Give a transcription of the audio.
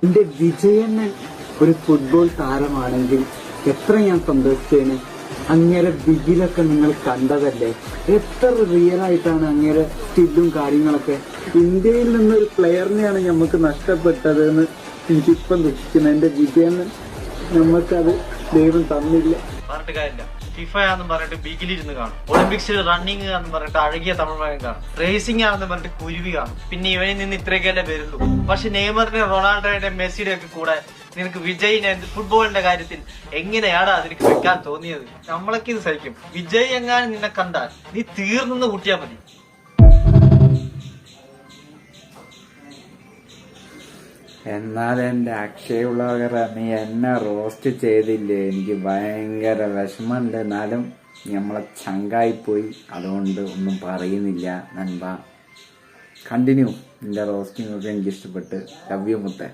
എന്റെ വിജയണ്ണൻ ഒരു ഫുട്ബോൾ താരമാണെങ്കിൽ എത്ര ഞാൻ സന്തോഷിച്ചേനെ. അങ്ങേരെ ബിഗിലൊക്കെ നിങ്ങൾ കണ്ടതല്ലേ, എത്ര റിയൽ ആയിട്ടാണ് അങ്ങേരെ സ്കില്ലും കാര്യങ്ങളൊക്കെ. ഇന്ത്യയിൽ നിന്നൊരു പ്ലെയറിനെയാണ് നമുക്ക് നഷ്ടപ്പെട്ടത് എന്ന് എനിക്കിപ്പം ദുഃഖിക്കുന്നത്. എന്റെ വിജയണ്ണൻ നമുക്കത് ദൈവം തന്നില്ല. പറഞ്ഞിട്ട് കാര്യമില്ല. ഫിഫ ആണെന്ന് പറഞ്ഞിട്ട് ബിഗിലിരുന്ന് കാണും, ഒളിമ്പിക്സിൽ റണ്ണിങ് ആണെന്ന് പറഞ്ഞിട്ട് അഴകിയ തമിഴ്മകൻ കാണും, റേസിംഗ് ആണെന്ന് പറഞ്ഞിട്ട് കുരുവി കാണും. പിന്നെ ഇവനിൽ നിന്ന് ഇത്രയൊക്കെയല്ലേ വരുള്ളൂ. പക്ഷെ നെയ്മറിന്റെ റൊണാൾഡോയുടെ മെസ്സിയുടെ ഒക്കെ കൂടെ നിനക്ക് വിജയിനെ ഫുട്ബോളിന്റെ കാര്യത്തിൽ എങ്ങനെയാണ് നിനക്ക് വെക്കാൻ തോന്നിയത്? നമ്മളൊക്കെ ഇത് സഹിക്കും. വിജയ് എങ്ങാനും നിന്നെ കണ്ടാൽ നീ തീർന്നെന്ന് കൂട്ടിയാൽ മതി. എന്നാലും എന്റെ അക്ഷയ ഉള്ളവർ നീ എന്നെ റോസ്റ്റ് ചെയ്തില്ലേ, എനിക്ക് ഭയങ്കര വിഷമമുണ്ട്. എന്നാലും നമ്മളെ ചങ്കായിപ്പോയി, അതുകൊണ്ട് ഒന്നും പറയുന്നില്ല. നൻപ കണ്ടിന്യൂ. നിന്റെ റോസ്റ്റിംഗ് ഒക്കെ എനിക്ക് ഇഷ്ടപ്പെട്ട്. ലവ് യു മുത്തേ.